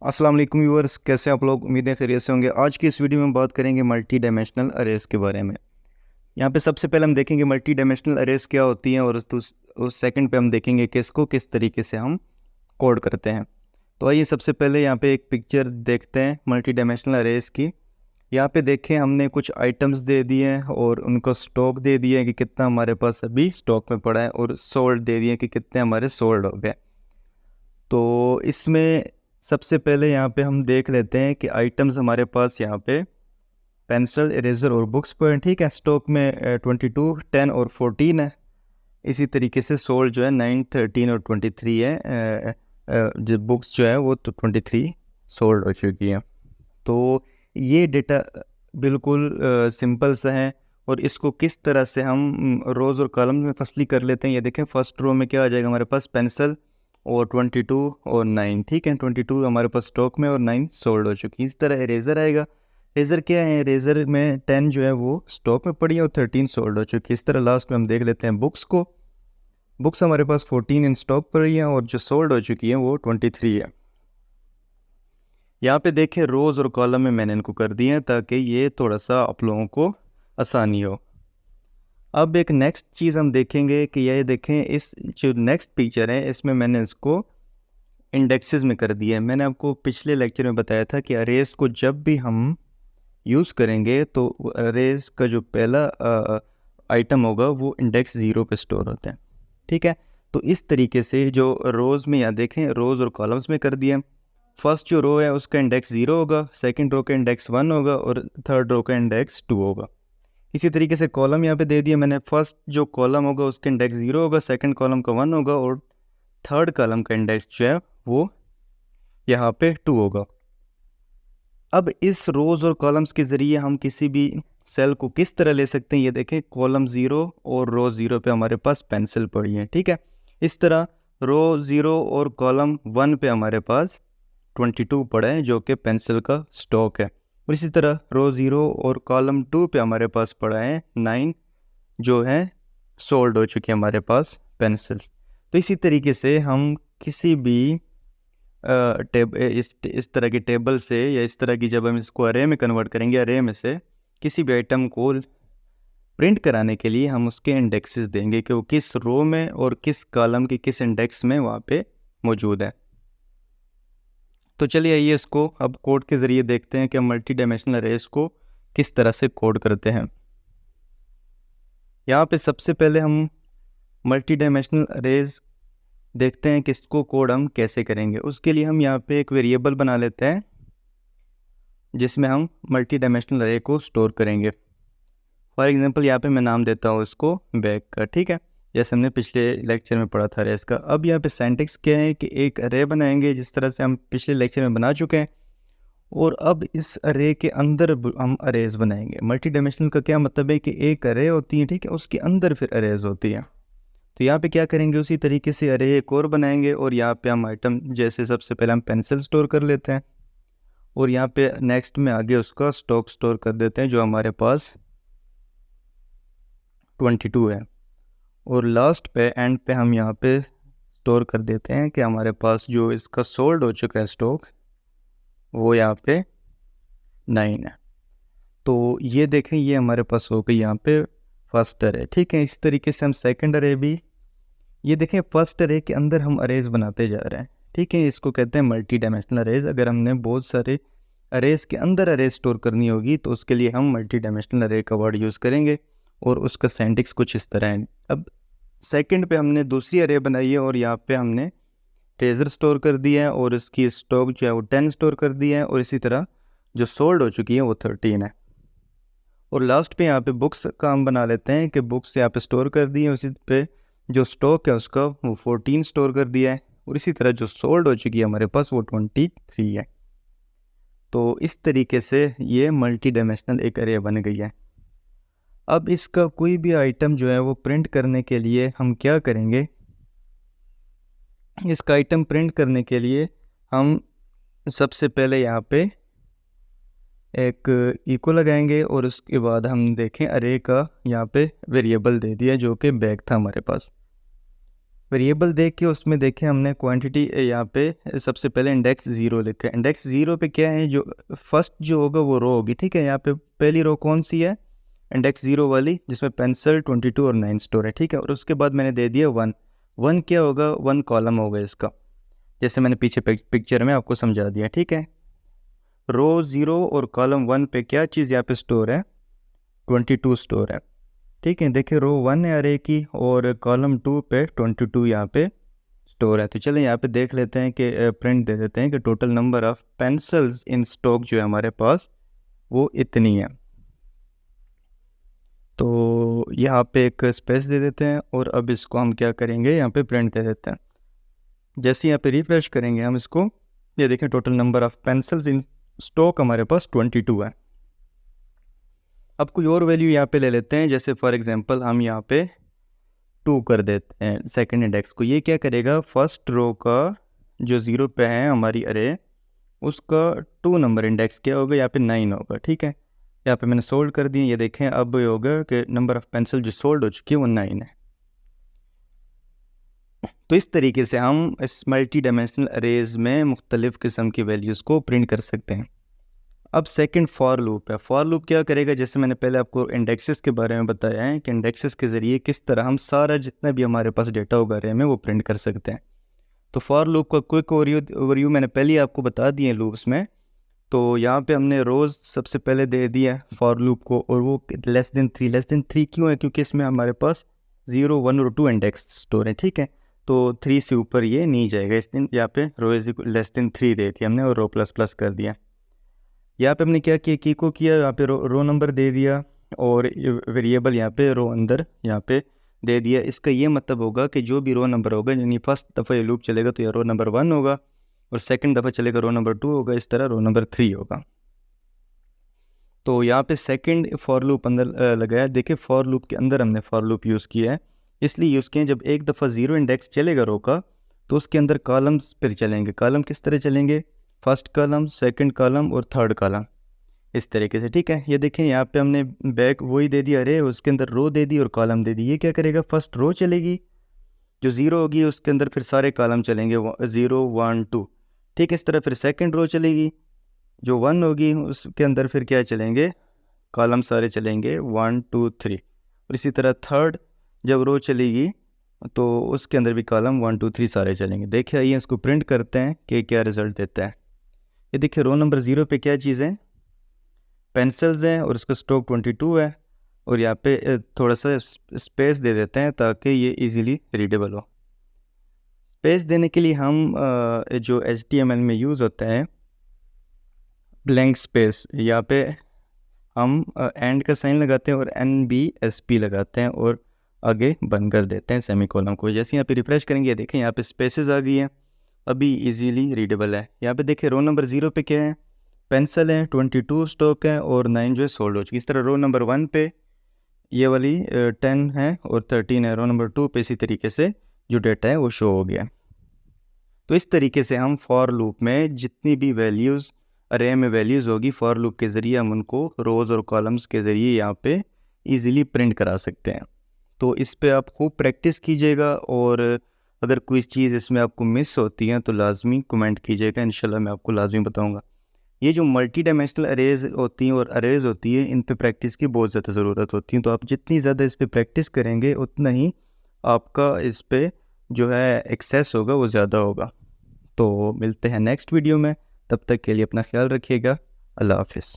अस्सलाम वालेकुम व्यूअर्स, कैसे हैं आप लोग। उम्मीदें खैरियत से होंगे। आज की इस वीडियो में बात करेंगे मल्टी डायमेंशनल अरेज के बारे में। यहाँ पे सबसे पहले हम देखेंगे मल्टी डायमेंशनल अरेज क्या होती हैं, और उस सेकंड पे हम देखेंगे कि इसको किस तरीके से हम कोड करते हैं। तो आइए सबसे पहले यहाँ पे एक पिक्चर देखते हैं मल्टी डायमेंशनल अरेज की। यहाँ पे देखें, हमने कुछ आइटम्स दे दिए हैं और उनका स्टॉक दे दिया है कि कितना हमारे पास अभी स्टॉक में पड़ा है, और सोल्ड दे दिए कि कितने हमारे सोल्ड हो गए। तो इसमें सबसे पहले यहाँ पे हम देख लेते हैं कि आइटम्स हमारे पास यहाँ पे पेंसिल, इरेज़र और बुक्स पर हैं। ठीक है, स्टॉक में 22, 10 और 14 है। इसी तरीके से सोल्ड जो है 9, 13 और 23 है। जो बुक्स जो है वो तो 23 सोल्ड हो चुकी हैं। तो ये डेटा बिल्कुल सिंपल सा है, और इसको किस तरह से हम रोज़ और कॉलम में फसली कर लेते हैं। ये देखें, फर्स्ट रो में क्या आ जाएगा हमारे पास, पेंसिल और 22 और 9। ठीक है, 22 हमारे पास स्टॉक में और 9 सोल्ड हो चुकी है। इस तरह इरेज़र आएगा। इरेज़र क्या है, इरेज़र में 10 जो है वो स्टॉक में पड़ी है और 13 सोल्ड हो चुकी है। इस तरह लास्ट में हम देख लेते हैं बुक्स को। बुक्स हमारे पास 14 इन स्टॉक पर ही है और जो सोल्ड हो चुकी है वो 23 है। यहाँ पे देखें, रोज़ और कॉलम में मैंने इनको कर दिए हैं ताकि ये थोड़ा सा आप लोगों को आसानी हो। अब एक नेक्स्ट चीज़ हम देखेंगे कि ये देखें, इस जो नेक्स्ट पिक्चर है इसमें मैंने इसको इंडेक्सेस में कर दिया है। मैंने आपको पिछले लेक्चर में बताया था कि अरेज को जब भी हम यूज़ करेंगे तो अरेज का जो पहला आइटम होगा वो इंडेक्स 0 पे स्टोर होता है। ठीक है, तो इस तरीके से जो रोज़ में, यहाँ देखें, रोज़ और कॉलम्स में कर दिया। फर्स्ट जो रो है उसका इंडेक्स 0 होगा, सेकंड रो का इंडेक्स 1 होगा और थर्ड रो का इंडेक्स 2 होगा। इसी तरीके से कॉलम यहाँ पे दे दिया मैंने। फर्स्ट जो कॉलम होगा उसका इंडेक्स 0 होगा, सेकंड कॉलम का 1 होगा और थर्ड कॉलम का इंडेक्स जो है वो यहाँ पे 2 होगा। अब इस रोज़ और कॉलम्स के ज़रिए हम किसी भी सेल को किस तरह ले सकते हैं, ये देखें, कॉलम 0 और रो 0 पे हमारे पास पेंसिल पड़ी है। ठीक है, इस तरह रो 0 और कॉलम 1 पे हमारे पास 22 पड़ा है जो कि पेंसिल का स्टॉक है, और इसी तरह रो 0 और कॉलम 2 पे हमारे पास पड़ा है 9 जो है सोल्ड हो चुकी है हमारे पास पेंसिल। तो इसी तरीके से हम किसी भी इस तरह की टेबल से, या इस तरह की, जब हम इसको अरे में कन्वर्ट करेंगे, अरे में से किसी भी आइटम को प्रिंट कराने के लिए हम उसके इंडेक्सेस देंगे कि वो किस रो में और किस कॉलम के किस इंडेक्स में वहाँ पे मौजूद है। तो चलिए आइए इसको अब कोड के ज़रिए देखते हैं कि हम मल्टी डायमेंशनल अरेज को किस तरह से कोड करते हैं। यहाँ पे सबसे पहले हम मल्टी डायमेंशनल अरेज देखते हैं कि इसको कोड हम कैसे करेंगे। उसके लिए हम यहाँ पे एक वेरिएबल बना लेते हैं जिसमें हम मल्टी डायमेंशनल अरे को स्टोर करेंगे। फॉर एग्जांपल यहाँ पे मैं नाम देता हूँ इसको बैग का। ठीक है, जैसे हमने पिछले लेक्चर में पढ़ा था अरेज का। अब यहाँ पे सिंटैक्स क्या है कि एक अरे बनाएंगे जिस तरह से हम पिछले लेक्चर में बना चुके हैं, और अब इस अरे के अंदर हम अरेज बनाएंगे। मल्टी डायमेंशनल का क्या मतलब है कि एक अरे होती है, ठीक है, उसके अंदर फिर अरेज होती है। तो यहाँ पे क्या करेंगे, उसी तरीके से अरे एक और बनाएंगे, और यहाँ पे हम आइटम, जैसे सबसे पहले हम पेंसिल स्टोर कर लेते हैं, और यहाँ पे नेक्स्ट में आगे उसका स्टॉक स्टोर कर देते हैं जो हमारे पास 22 है, और लास्ट पे एंड पे हम यहाँ पे स्टोर कर देते हैं कि हमारे पास जो इसका सोल्ड हो चुका है स्टॉक वो यहाँ पे 9 है। तो ये देखें, ये हमारे पास हो गई यहाँ पे फर्स्ट अरे। ठीक है, इस तरीके से हम सेकंड अरे भी, ये देखें, फर्स्ट अरे के अंदर हम अरेज बनाते जा रहे हैं। ठीक है, इसको कहते हैं मल्टी डायमेंशनल अरेज। अगर हमने बहुत सारे अरेज के अंदर अरेज स्टोर करनी होगी तो उसके लिए हम मल्टी डायमेंशनल अरे का वर्ड यूज़ करेंगे, और उसका सिंटैक्स कुछ इस तरह है। अब सेकंड पे हमने दूसरी अरे बनाई है, और यहाँ पे हमने ट्रेजर स्टोर कर दिया है, और इसकी स्टॉक जो है वो 10 स्टोर कर दिया है, और इसी तरह जो सोल्ड हो चुकी है वो 13 है। और लास्ट पे यहाँ पे बुक्स का हम बना लेते हैं कि बुक्स यहाँ पे स्टोर कर दी है, उसी पे जो स्टॉक है उसका वो 14 स्टोर कर दिया है, और इसी तरह जो सोल्ड हो चुकी है हमारे पास वो 23 है। तो इस तरीके से ये मल्टी डायमेंशनल एक अरे बन गई है। अब इसका कोई भी आइटम जो है वो प्रिंट करने के लिए हम क्या करेंगे, इसका आइटम प्रिंट करने के लिए हम सबसे पहले यहाँ पे एक इक्वल लगाएंगे, और उसके बाद हम देखें अरे का यहाँ पे वेरिएबल दे दिया जो कि बैग था हमारे पास। वेरिएबल देख के उसमें देखें हमने क्वांटिटी यहाँ पे सबसे पहले इंडेक्स 0 लिखा है। इंडेक्स 0 पे क्या है, जो फर्स्ट जो होगा वो रो होगी, ठीक है। यहाँ पे पहली रो कौन सी है, इंडेक्स 0 वाली, जिसमें पेंसिल 22 और 9 स्टोर है, ठीक है। और उसके बाद मैंने दे दिया 1। 1 क्या होगा, 1 कॉलम होगा इसका, जैसे मैंने पीछे पिक्चर में आपको समझा दिया, ठीक है। रो 0 और कॉलम 1 पे क्या चीज़ यहाँ पे स्टोर है, 22 स्टोर है, ठीक है। देखिए रो 1 है अरे की और कॉलम 2 पे 22 यहाँ पे स्टोर है। तो चलिए यहाँ पे देख लेते हैं कि प्रिंट दे देते हैं कि total number of pencils in stock जो है हमारे पास वो इतनी है। तो यहाँ पे एक स्पेस दे देते हैं और अब इसको हम क्या करेंगे, यहाँ पे प्रिंट दे देते हैं। जैसे यहाँ पे रिफ्रेश करेंगे हम इसको, ये देखें total number of pencils in stock हमारे पास 22 है। अब कोई और वैल्यू यहाँ पे ले लेते हैं, जैसे फॉर एग्जांपल हम यहाँ पे 2 कर देते हैं सेकंड इंडेक्स को। ये क्या करेगा, फर्स्ट रो का जो 0 पे है हमारी अरे, उसका 2 नंबर इंडेक्स क्या होगा, यहाँ पे 9 होगा, ठीक है। यहाँ पे मैंने सोल्ड कर दिए, ये देखें अब ये होगा कि नंबर ऑफ पेंसिल जो सोल्ड हो चुकी है वो 9 है। तो इस तरीके से हम इस मल्टी डायमेंशनल अरेज में मुख्तलिफ़ किस्म की वैल्यूज़ को प्रिंट कर सकते हैं। अब सेकंड फॉर लूप है। फॉर लूप क्या करेगा, जैसे मैंने पहले आपको इंडेक्सेस के बारे में बताया है कि इंडेक्सेस के ज़रिए किस तरह हम सारा जितना भी हमारे पास डेटा होगा अरे में वो प्रिंट कर सकते हैं। तो फॉर लूप का क्विक ओवरव्यू मैंने पहले ही आपको बता दिए लूप्स में। तो यहाँ पे हमने रोज़ सबसे पहले दे दिया फॉर लूप को, और वो लेस देन 3 क्यों है, क्योंकि इसमें हमारे पास 0, 1 और 2 इंडेक्स स्टोर है, ठीक है। तो 3 से ऊपर ये नहीं जाएगा, इस दिन यहाँ पे रो इज लेस देन 3 दे दिया हमने और रो प्लस प्लस कर दिया। यहाँ पे हमने क्या किया, की को किया, यहाँ पे रो नंबर दे दिया और वेरिएबल यहाँ पे रो अंदर यहाँ पे दे दिया। इसका ये मतलब होगा कि जो भी रो नंबर होगा, यानी फर्स्ट दफ़ा ये लूप चलेगा तो ये रो नंबर 1 होगा और सेकंड दफ़ा चलेगा रो नंबर 2 होगा, इस तरह रो नंबर 3 होगा। तो यहाँ पे सेकंड फॉर लूप अंदर लगाया। देखिए फॉर लूप के अंदर हमने फॉर लूप यूज़ किया है, इसलिए यूज़ किए जब एक दफ़ा 0 इंडेक्स चलेगा रो का तो उसके अंदर कॉलम्स फिर चलेंगे। कॉलम किस तरह चलेंगे, फर्स्ट कॉलम, सेकंड कॉलम और थर्ड कॉलम, इस तरीके से, ठीक है। ये देखें यहाँ पे हमने बैक वही दे दिया अरे, उसके अंदर रो दे दी और कॉलम दे दी। ये क्या करेगा, फर्स्ट रो चलेगी, जो 0 होगी उसके अंदर फिर सारे कॉलम चलेंगे 0, 1, 2, ठीक है। इस तरह फिर सेकंड रो चलेगी, जो 1 होगी उसके अंदर फिर क्या चलेंगे, कॉलम सारे चलेंगे 1, 2, 3। और इसी तरह थर्ड जब रो चलेगी तो उसके अंदर भी कॉलम 1, 2, 3 सारे चलेंगे। देखिए आइए इसको प्रिंट करते हैं कि क्या रिज़ल्ट देता है। ये देखिए रो नंबर 0 पे क्या चीज़ है, पेंसिल्स हैं और उसका स्टॉक 22 है। और यहाँ पे थोड़ा सा स्पेस दे देते हैं ताकि ये इजीली रीडेबल हो। स्पेस देने के लिए हम जो HTML में यूज़ होता है ब्लैंक स्पेस, यहाँ पे हम एंड का साइन लगाते हैं और NBSP लगाते हैं और आगे बंद कर देते हैं सेमीकोलन को। जैसे यहाँ पे रिफ्रेश करेंगे देखें यहाँ पे स्पेसेस आ गई हैं, अभी इजीली रीडेबल है। यहाँ पे देखें रो नंबर 0 पे क्या है, पेंसिल है, 22 स्टॉक है और 9 जो है सोल्ड हो चुकी। इस तरह रो नंबर 1 पे ये वाली 10 है और 13 है। रो नंबर 2 पे इसी तरीके से जो डेटा है वो शो हो गया। तो इस तरीके से हम फॉर लूप में जितनी भी वैल्यूज़ अरे में वैल्यूज़ होगी, फॉर लूप के ज़रिए हम उनको रोज़ और कॉलम्स के ज़रिए यहाँ पे इजीली प्रिंट करा सकते हैं। तो इस पे आप खूब प्रैक्टिस कीजिएगा और अगर कोई चीज़ इसमें आपको मिस होती है तो लाजमी कमेंट कीजिएगा, इंशाल्लाह मैं आपको लाजमी बताऊँगा। ये जो मल्टी डायमेंशनल अरेज होती हैं और अरेज होती है, इन पे प्रैक्टिस की बहुत ज़्यादा ज़रूरत होती है। तो आप जितनी ज़्यादा इस पे प्रैक्टिस करेंगे उतना ही आपका इस पे जो है एक्सेस होगा वो ज़्यादा होगा। तो मिलते हैं नेक्स्ट वीडियो में, तब तक के लिए अपना ख्याल रखिएगा। अल्लाह हाफिज़।